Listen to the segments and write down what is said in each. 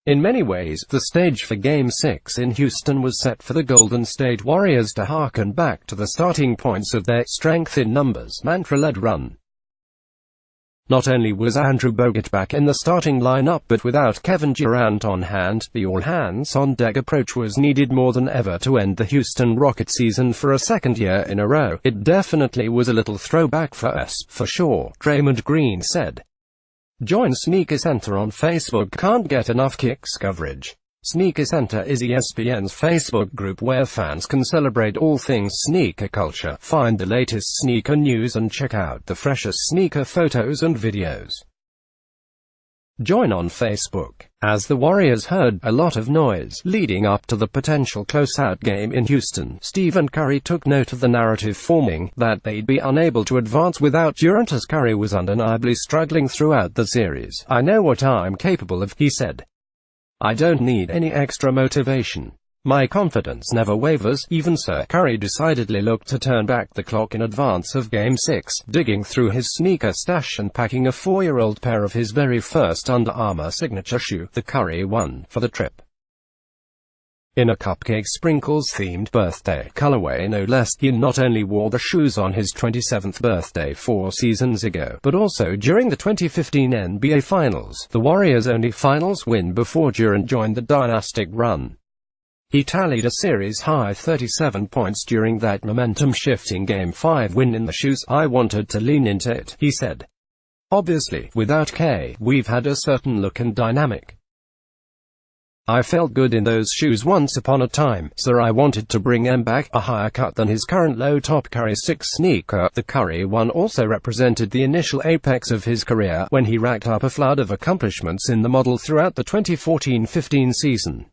In many ways, the stage for Game 6 in Houston was set for the Golden State Warriors to harken back to the starting points of their strength in numbers mantra-led run. Not only was Andrew Bogut back in the starting lineup, but without Kevin Durant on hand, the all-hands-on-deck approach was needed more than ever to end the Houston Rockets season for a second year in a row. It definitely was a little throwback for us, for sure, Draymond Green said. Join Sneaker Center on Facebook. Can't get enough Kicks coverage. Sneaker Center is ESPN's Facebook group where fans can celebrate all things sneaker culture, find the latest sneaker news and check out the freshest sneaker photos and videos. Join on Facebook. As the Warriors heard a lot of noise leading up to the potential closeout game in Houston, Stephen Curry took note of the narrative forming that they'd be unable to advance without Durant, as Curry was undeniably struggling throughout the series. "I know what I'm capable of," he said. "I don't need any extra motivation. My confidence never wavers." Even so, Curry decidedly looked to turn back the clock in advance of Game 6, digging through his sneaker stash and packing a 4-year-old pair of his very first Under Armour signature shoe, the Curry 1, for the trip. In a cupcake sprinkles-themed birthday colorway no less, he not only wore the shoes on his 27th birthday 4 seasons ago, but also during the 2015 NBA Finals, the Warriors' only finals win before Durant joined the dynastic run. He tallied a series-high 37 points during that momentum-shifting Game 5 win in the shoes. "I wanted to lean into it," he said. "Obviously, without K, we've had a certain look and dynamic. I felt good in those shoes once upon a time, so I wanted to bring M back, a higher cut than his current low-top Curry 6 sneaker." The Curry 1 also represented the initial apex of his career, when he racked up a flood of accomplishments in the model throughout the 2014-15 season.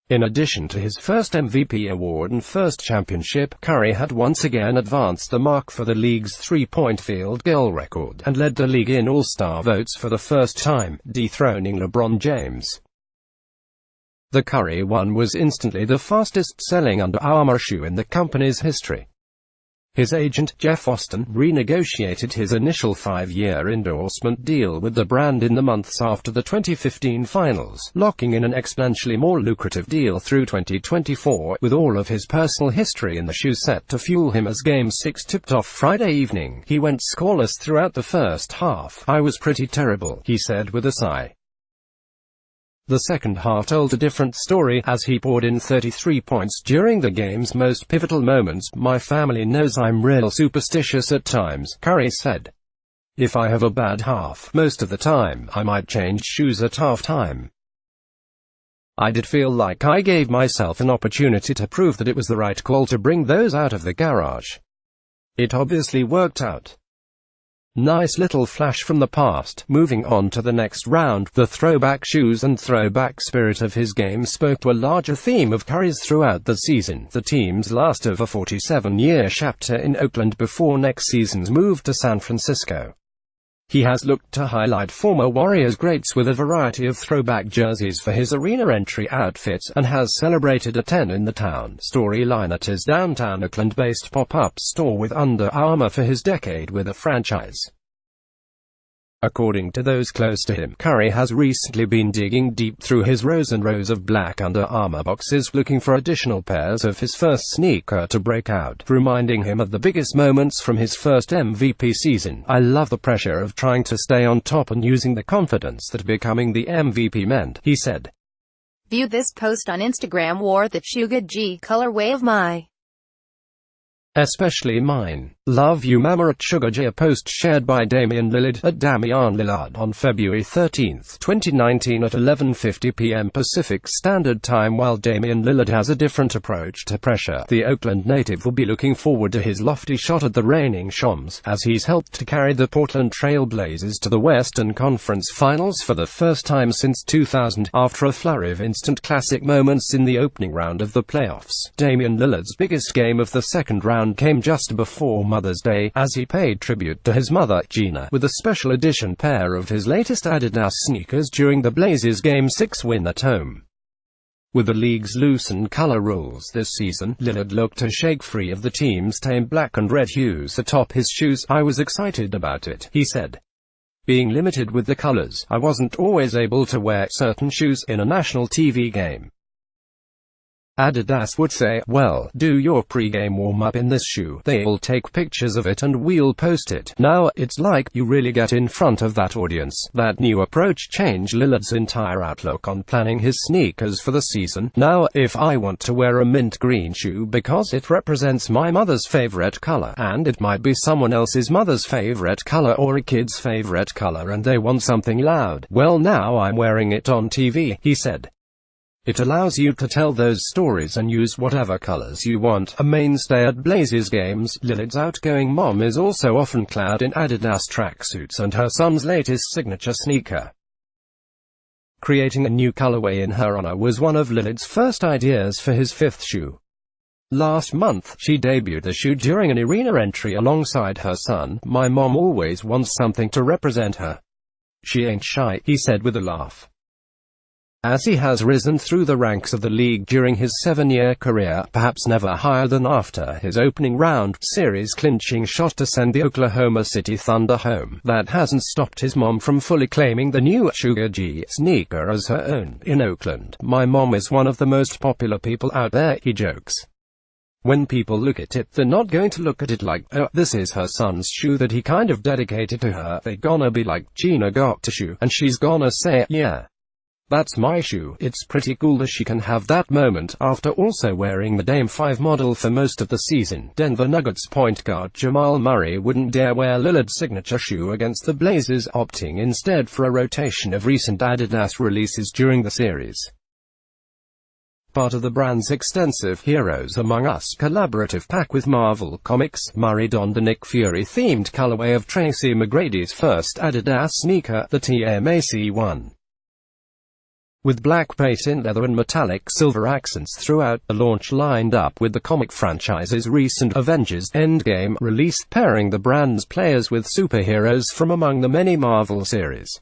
In addition to his first MVP award and first championship, Curry had once again advanced the mark for the league's three-point field goal record, and led the league in All-Star votes for the first time, dethroning LeBron James. The Curry 1 was instantly the fastest-selling Under Armour shoe in the company's history. His agent, Jeff Austin, renegotiated his initial 5-year endorsement deal with the brand in the months after the 2015 finals, locking in an exponentially more lucrative deal through 2024, with all of his personal history in the shoe set to fuel him as Game 6 tipped off Friday evening. "He went scoreless throughout the first half. I was pretty terrible," he said with a sigh. The second half told a different story, as he poured in 33 points during the game's most pivotal moments. "My family knows I'm real superstitious at times," Curry said. "If I have a bad half, most of the time, I might change shoes at halftime. I did feel like I gave myself an opportunity to prove that it was the right call to bring those out of the garage. It obviously worked out. Nice little flash from the past." Moving on to the next round, the throwback shoes and throwback spirit of his game spoke to a larger theme of Curry's throughout the season, the team's last of a 47-year chapter in Oakland before next season's move to San Francisco. He has looked to highlight former Warriors greats with a variety of throwback jerseys for his arena entry outfits, and has celebrated a 10 in the town storyline at his downtown Oakland-based pop-up store with Under Armour for his decade with the franchise. According to those close to him, Curry has recently been digging deep through his rows and rows of black Under Armour boxes, looking for additional pairs of his first sneaker to break out, reminding him of the biggest moments from his first MVP season. "I love the pressure of trying to stay on top and using the confidence that becoming the MVP meant," he said. View this post on Instagram. Wore the Sugar G colorway of my "Especially mine. Love you mama" at Sugar J. A post shared by Damian Lillard at Damian Lillard on February 13, 2019 at 11:50 p.m. Pacific Standard Time. While Damian Lillard has a different approach to pressure, the Oakland native will be looking forward to his lofty shot at the reigning Shams, as he's helped to carry the Portland Trail Blazers to the Western Conference Finals for the first time since 2000, after a flurry of instant classic moments in the opening round of the playoffs. Damian Lillard's biggest game of the second round came just before Mother's Day, as he paid tribute to his mother, Gina, with a special edition pair of his latest Adidas sneakers during the Blazers' Game 6 win at home. With the league's loosened color rules this season, Lillard looked to shake free of the team's tame black and red hues atop his shoes. "I was excited about it," he said. Being limited with the colors, I wasn't always able to wear certain shoes in a national TV game. Adidas would say, well, do your pre-game warm-up in this shoe. They'll take pictures of it and we'll post it. Now, it's like, you really get in front of that audience. That new approach changed Lillard's entire outlook on planning his sneakers for the season. Now, if I want to wear a mint green shoe because it represents my mother's favorite color, and it might be someone else's mother's favorite color or a kid's favorite color and they want something loud, well now I'm wearing it on TV, he said. It allows you to tell those stories and use whatever colors you want. A mainstay at Blazers games, Lillard's outgoing mom is also often clad in Adidas tracksuits and her son's latest signature sneaker. Creating a new colorway in her honor was one of Lillard's first ideas for his fifth shoe. Last month, she debuted the shoe during an arena entry alongside her son. My mom always wants something to represent her. She ain't shy, he said with a laugh. As he has risen through the ranks of the league during his 7-year career, perhaps never higher than after his opening round, series-clinching shot to send the Oklahoma City Thunder home, that hasn't stopped his mom from fully claiming the new Sugar G sneaker as her own. In Oakland, my mom is one of the most popular people out there, he jokes. When people look at it, they're not going to look at it like, oh, this is her son's shoe that he kind of dedicated to her. They're gonna be like, Gina got a shoe, and she's gonna say, yeah, that's my shoe. It's pretty cool that she can have that moment, after also wearing the Dame 5 model for most of the season. Denver Nuggets point guard Jamal Murray wouldn't dare wear Lillard's signature shoe against the Blazers, opting instead for a rotation of recent Adidas releases during the series. Part of the brand's extensive Heroes Among Us collaborative pack with Marvel Comics, Murray donned the Nick Fury-themed colorway of Tracy McGrady's first Adidas sneaker, the TMAC-1. With black patent leather and metallic silver accents throughout, the launch lined up with the comic franchise's recent Avengers Endgame release, pairing the brand's players with superheroes from among the many Marvel series.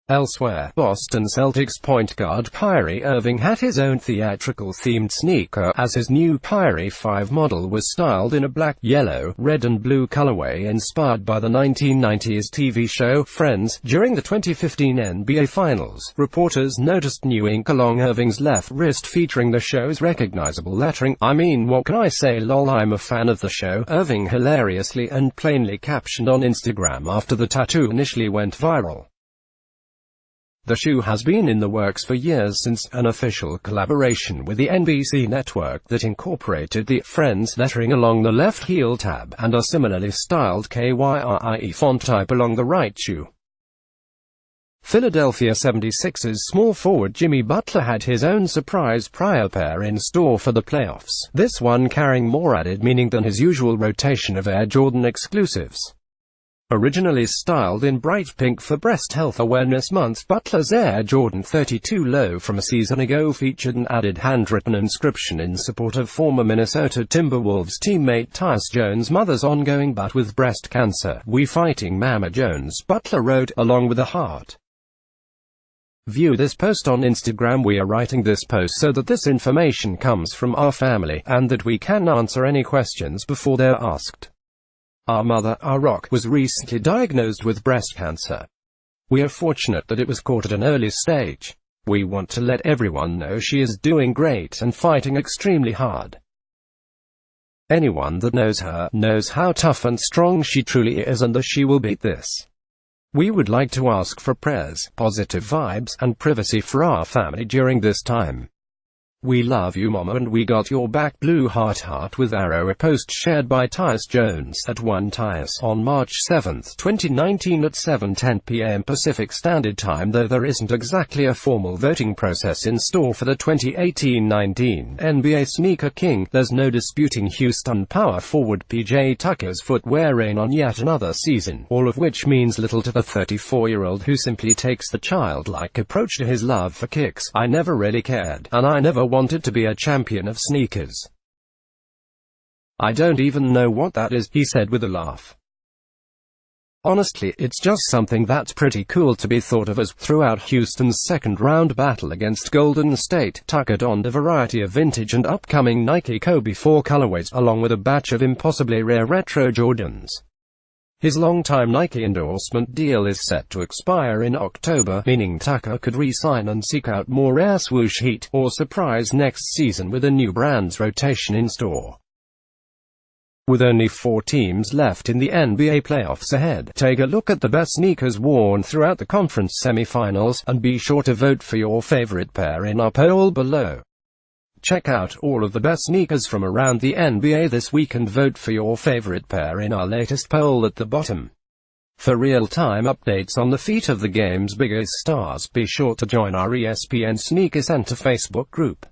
Elsewhere, Boston Celtics point guard Kyrie Irving had his own theatrical-themed sneaker, as his new Kyrie 5 model was styled in a black, yellow, red and blue colorway inspired by the 1990s TV show Friends. During the 2015 NBA Finals, reporters noticed new ink along Irving's left wrist featuring the show's recognizable lettering. I mean, what can I say, lol, I'm a fan of the show, Irving hilariously and plainly captioned on Instagram after the tattoo initially went viral. The shoe has been in the works for years, since an official collaboration with the NBC network that incorporated the Friends lettering along the left heel tab, and a similarly styled KYRIE font type along the right shoe. Philadelphia 76ers small forward Jimmy Butler had his own surprise prior pair in store for the playoffs, this one carrying more added meaning than his usual rotation of Air Jordan exclusives. Originally styled in bright pink for Breast Health Awareness Month, Butler's Air Jordan 32 Low from a season ago featured an added handwritten inscription in support of former Minnesota Timberwolves teammate Tyus Jones' mother's ongoing bout with breast cancer. "We fighting Mama Jones," Butler wrote, along with a heart. View this post on Instagram. We are writing this post so that this information comes from our family, and that we can answer any questions before they're asked. Our mother, our rock, was recently diagnosed with breast cancer. We are fortunate that it was caught at an early stage. We want to let everyone know she is doing great and fighting extremely hard. Anyone that knows her, knows how tough and strong she truly is and that she will beat this. We would like to ask for prayers, positive vibes, and privacy for our family during this time. We love you, Mama, and we got your back. Blue heart with arrow. A post shared by Tyus Jones at 1 Tyus on March 7, 2019 at 7:10 p.m. Pacific Standard Time. Though there isn't exactly a formal voting process in store for the 2018-19 NBA Sneaker King, there's no disputing Houston power forward PJ Tucker's footwear reign on yet another season, all of which means little to the 34-year-old who simply takes the childlike approach to his love for kicks. "I never really cared, and I never wanted to be a champion of sneakers. I don't even know what that is," he said with a laugh. "Honestly, it's just something that's pretty cool to be thought of as." Throughout Houston's second-round battle against Golden State, Tucker donned a variety of vintage and upcoming Nike Kobe 4 colorways, along with a batch of impossibly rare retro Jordans. His longtime Nike endorsement deal is set to expire in October, meaning Tucker could re-sign and seek out more Air Swoosh heat, or surprise next season with a new brand's rotation in store. With only 4 teams left in the NBA playoffs ahead, take a look at the best sneakers worn throughout the conference semifinals, and be sure to vote for your favorite pair in our poll below. Check out all of the best sneakers from around the NBA this week and vote for your favorite pair in our latest poll at the bottom. For real-time updates on the feet of the game's biggest stars, be sure to join our ESPN Sneaker Center Facebook group.